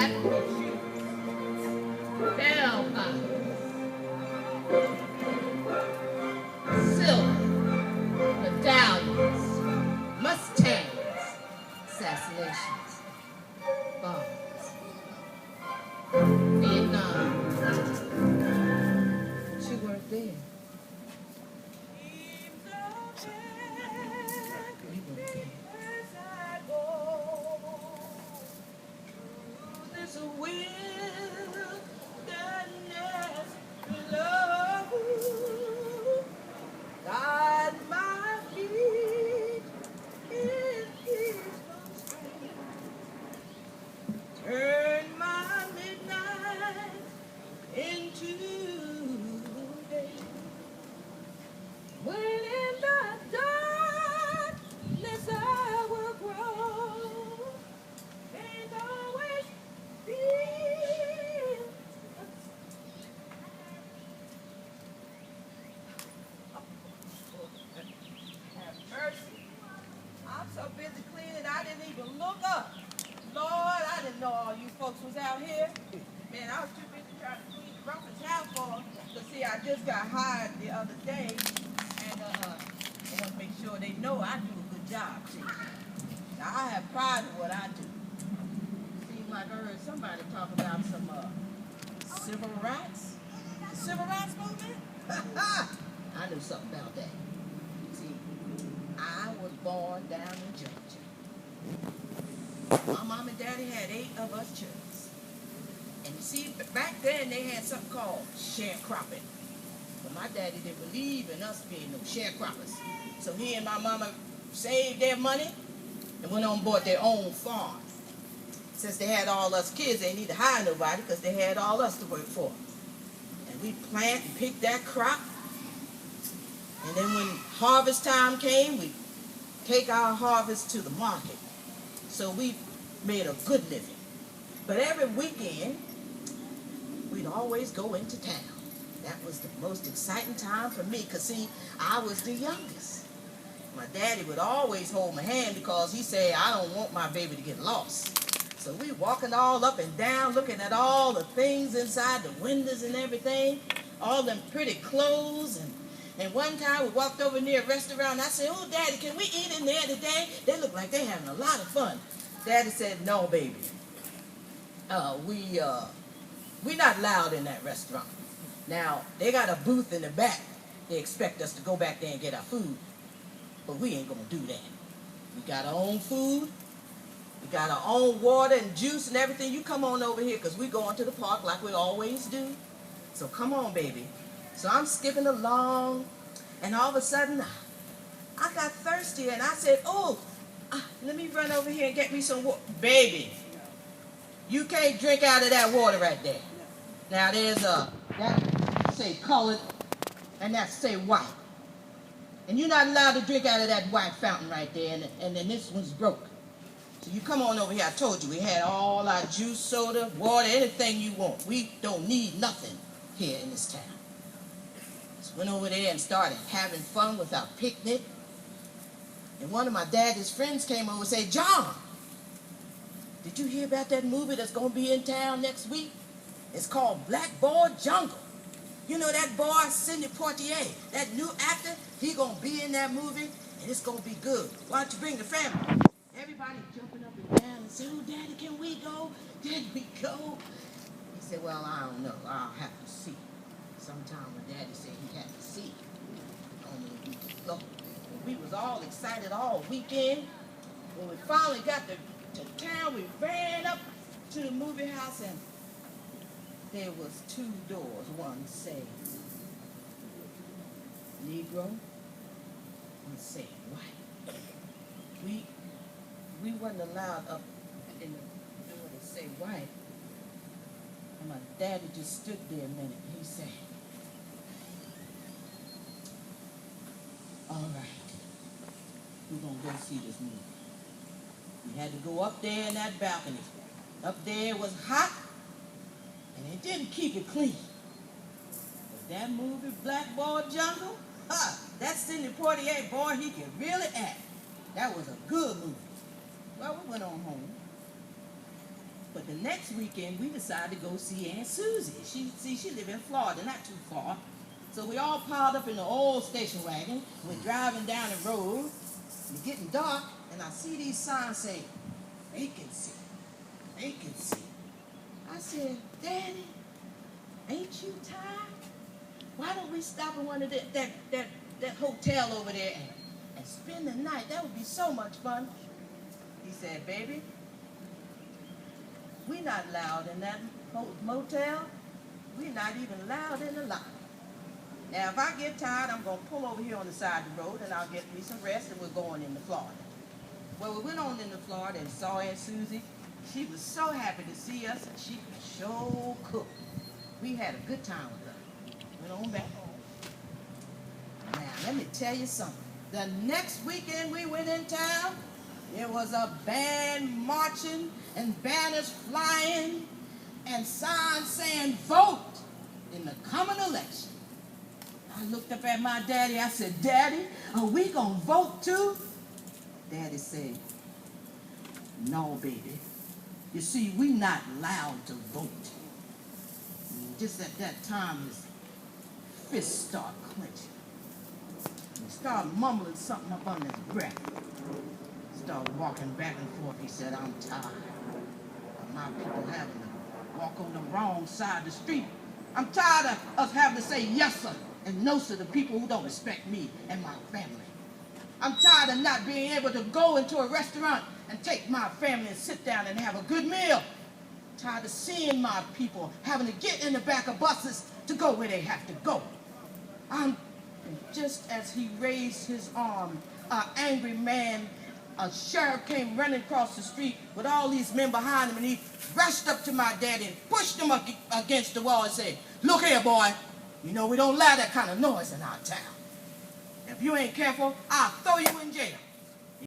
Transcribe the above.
satin shoes, bell bottoms, silk medallions, mustangs, assassinations, bombs, Vietnam. But you weren't there. You weren't there. There's a wilderness below. God, my feet in peaceful stream. Turn my midnight into day. When in the darkness I will grow. Can't always feel. Have mercy. I'm so busy cleaning, I didn't even look up. Lord, I didn't know all you folks was out here. Man, I was too busy trying to clean Ruffin's house for him. So see, I just got hired the other day, and I want to make sure they know I do a good job, see. Now, I have pride in what I do. Seems like I heard somebody talk about some civil rights. The civil rights movement? I knew something about that. See, I was born down in Georgia. My mom and daddy had 8 of us children. And you see, back then they had something called sharecropping. But my daddy didn't believe in us being no sharecroppers. So he and my mama saved their money and went on and bought their own farm. Since they had all us kids, they didn't need to hire nobody because they had all us to work for. And we plant and pick that crop. And then when harvest time came, we take our harvest to the market. So we made a good living. But every weekend, we'd always go into town. That was the most exciting time for me because, see, I was the youngest. My daddy would always hold my hand because he said, I don't want my baby to get lost. So we walking all up and down, looking at all the things inside the windows and everything, all them pretty clothes. And one time we walked over near a restaurant, and I said, oh, Daddy, can we eat in there today? They look like they're having a lot of fun. Daddy said, no, baby. We're not allowed in that restaurant. Now, they got a booth in the back. They expect us to go back there and get our food. But we ain't going to do that. We got our own food. We got our own water and juice and everything. You come on over here because we going to the park like we always do. So come on, baby. So I'm skipping along, and all of a sudden, I got thirsty, and I said, oh, let me run over here and get me some water. Baby, you can't drink out of that water right there. Now, there's that say colored, and that say white. And you're not allowed to drink out of that white fountain right there, and then this one's broke. So you come on over here. I told you, we had all our juice, soda, water, anything you want. We don't need nothing here in this town. So went over there and started having fun with our picnic. And one of my daddy's friends came over and said, John, did you hear about that movie that's going to be in town next week? It's called Blackboard Jungle. You know that boy, Sidney Poitier, that new actor, he going to be in that movie, and it's going to be good. Why don't you bring the family? Everybody jumping up and down and saying, oh, Daddy, can we go? Can we go? He said, well, I don't know. I'll have to see. Sometime when Daddy said he had to see, only we could go. And we was all excited all weekend. When we finally got to town, we ran up to the movie house, and there was 2 doors. One said Negro, one said white. We wasn't allowed up in the door to say white. And my daddy just stood there a minute. He said, all right, we're going to go see this movie. We had to go up there in that balcony. Up there it was hot, and it didn't keep it clean. But that movie, Blackboard Jungle, that Sidney Poitier, boy, he can really act. That was a good movie. Well, we went on home. But the next weekend, we decided to go see Aunt Susie. She live in Florida, not too far. So we all piled up in the old station wagon. We're driving down the road. It's getting dark, and I see these signs saying, vacancy, vacancy. I said, Daddy, ain't you tired? Why don't we stop at one of that hotel over there and spend the night? That would be so much fun. He said, baby, we're not allowed in that motel. We're not even allowed in the lobby. Now, if I get tired, I'm going to pull over here on the side of the road, and I'll get me some rest, and we're going into Florida. Well, we went on into Florida and saw Aunt Susie. She was so happy to see us, and she could sure cook. We had a good time with her. Went on back home. Now, let me tell you something. The next weekend we went in town, there was a band marching and banners flying and signs saying, vote in the coming election. I looked up at my daddy. I said, Daddy, are we going to vote too? Daddy said, no, baby. You see, we're not allowed to vote. And just at that time, his fists started clenching. He started mumbling something up under his breath. Started walking back and forth. He said, I'm tired of my people having to walk on the wrong side of the street. I'm tired of us having to say yes, sir, and no, sir, to people who don't respect me and my family. I'm tired of not being able to go into a restaurant and take my family and sit down and have a good meal. I'm tired of seeing my people having to get in the back of buses to go where they have to go. And just as he raised his arm, an angry man, a sheriff came running across the street with all these men behind him, and he rushed up to my daddy and pushed him up against the wall and said, look here, boy, you know we don't allow that kind of noise in our town. If you ain't careful, I'll throw you in jail.